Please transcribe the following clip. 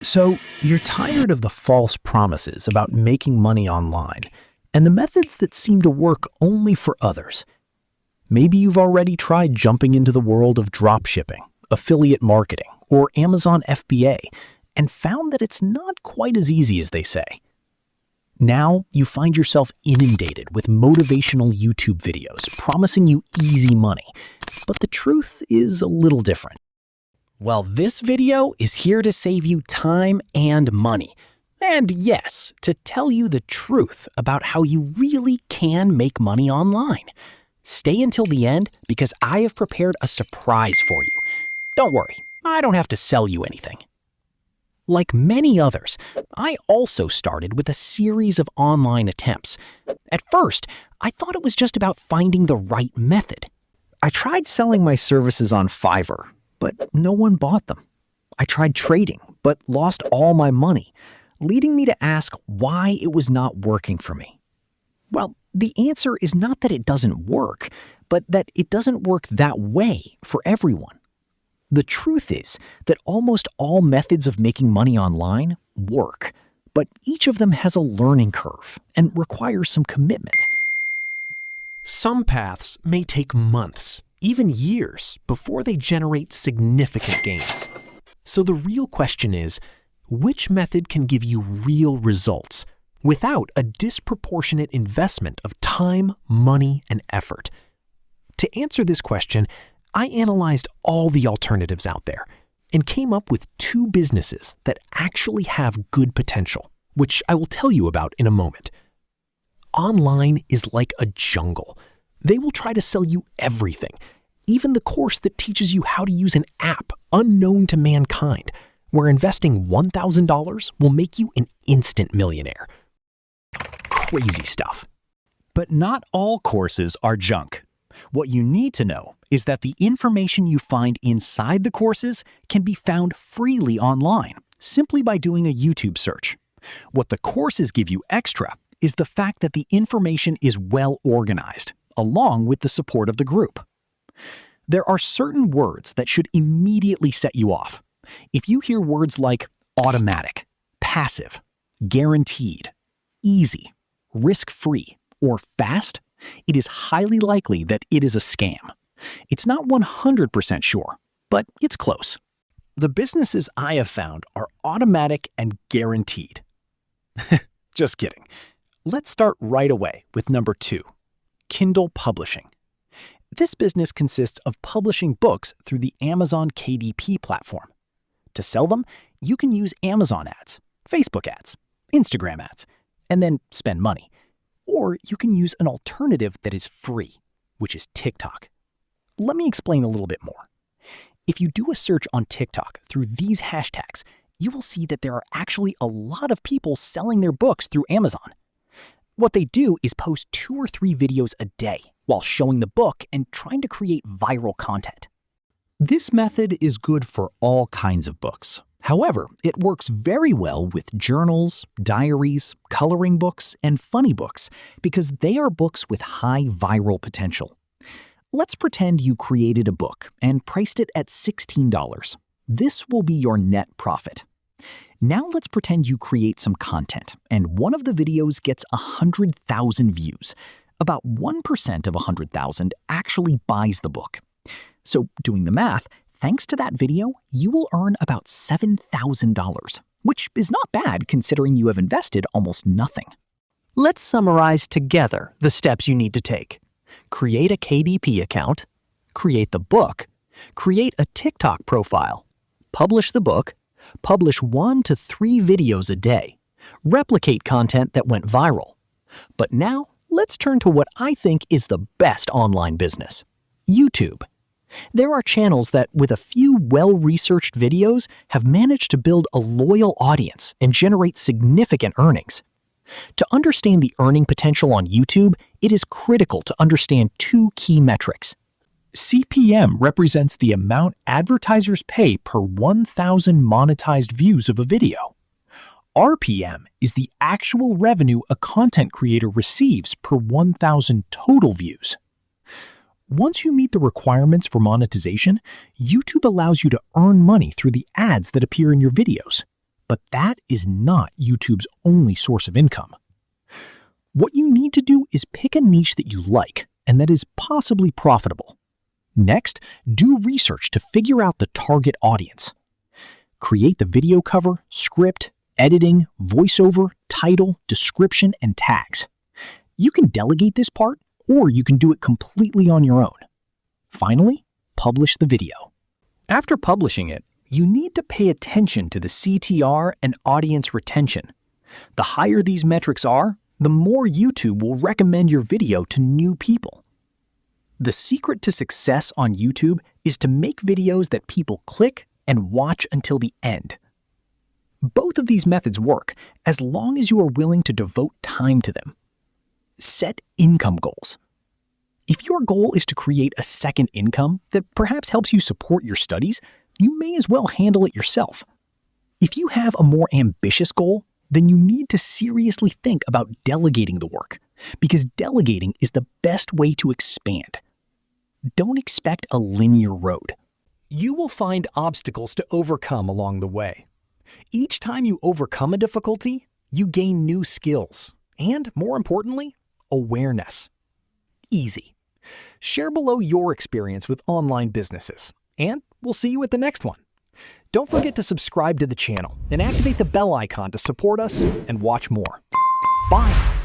So, you're tired of the false promises about making money online and the methods that seem to work only for others. Maybe you've already tried jumping into the world of dropshipping, affiliate marketing, or Amazon FBA and found that it's not quite as easy as they say. Now, you find yourself inundated with motivational YouTube videos promising you easy money, but the truth is a little different. Well, this video is here to save you time and money. And yes, to tell you the truth about how you really can make money online. Stay until the end because I have prepared a surprise for you. Don't worry, I don't have to sell you anything. Like many others, I also started with a series of online attempts. At first, I thought it was just about finding the right method. I tried selling my services on Fiverr, but no one bought them. I tried trading, but lost all my money, leading me to ask why it was not working for me. Well, the answer is not that it doesn't work, but that it doesn't work that way for everyone. The truth is that almost all methods of making money online work, but each of them has a learning curve and requires some commitment. Some paths may take months, even years, before they generate significant gains. So the real question is, which method can give you real results without a disproportionate investment of time, money, and effort? To answer this question, I analyzed all the alternatives out there and came up with two businesses that actually have good potential, which I will tell you about in a moment. Online is like a jungle. They will try to sell you everything, even the course that teaches you how to use an app unknown to mankind, where investing $1,000 will make you an instant millionaire. Crazy stuff. But not all courses are junk. What you need to know is that the information you find inside the courses can be found freely online, simply by doing a YouTube search. What the courses give you extra is the fact that the information is well organized, along with the support of the group. There are certain words that should immediately set you off. If you hear words like automatic, passive, guaranteed, easy, risk-free, or fast, it is highly likely that it is a scam. It's not 100% sure, but it's close. The businesses I have found are automatic and guaranteed. Just kidding. Let's start right away with number 2, Kindle publishing. This business consists of publishing books through the Amazon KDP platform. To sell them, you can use Amazon ads, Facebook ads, Instagram ads, and then spend money. Or you can use an alternative that is free, which is TikTok. Let me explain a little bit more. If you do a search on TikTok through these hashtags, you will see that there are actually a lot of people selling their books through Amazon. What they do is post 2 or 3 videos a day while showing the book and trying to create viral content. This method is good for all kinds of books. However, it works very well with journals, diaries, coloring books, and funny books because they are books with high viral potential. Let's pretend you created a book and priced it at $16. This will be your net profit. Now let's pretend you create some content and one of the videos gets 100,000 views. About 1% of 100,000 actually buys the book. So doing the math, thanks to that video, you will earn about $7,000, which is not bad considering you have invested almost nothing. Let's summarize together the steps you need to take. Create a KDP account, create the book, create a TikTok profile, publish the book, publish 1 to 3 videos a day, replicate content that went viral. But now, let's turn to what I think is the best online business: YouTube. There are channels that, with a few well-researched videos, have managed to build a loyal audience and generate significant earnings. To understand the earning potential on YouTube, it is critical to understand 2 key metrics. CPM represents the amount advertisers pay per 1,000 monetized views of a video. RPM is the actual revenue a content creator receives per 1,000 total views. Once you meet the requirements for monetization, YouTube allows you to earn money through the ads that appear in your videos. But that is not YouTube's only source of income. What you need to do is pick a niche that you like and that is possibly profitable. Next, do research to figure out the target audience. Create the video cover, script, editing, voiceover, title, description, and tags. You can delegate this part, or you can do it completely on your own. Finally, publish the video. After publishing it, you need to pay attention to the CTR and audience retention. The higher these metrics are, the more YouTube will recommend your video to new people. The secret to success on YouTube is to make videos that people click and watch until the end. Both of these methods work as long as you are willing to devote time to them. Set income goals. If your goal is to create a second income that perhaps helps you support your studies, you may as well handle it yourself. If you have a more ambitious goal, then you need to seriously think about delegating the work, because delegating is the best way to expand. Don't expect a linear road. You will find obstacles to overcome along the way. Each time you overcome a difficulty, you gain new skills and, more importantly, awareness. Easy. Share below your experience with online businesses, and we'll see you at the next one. Don't forget to subscribe to the channel and activate the bell icon to support us and watch more. Bye!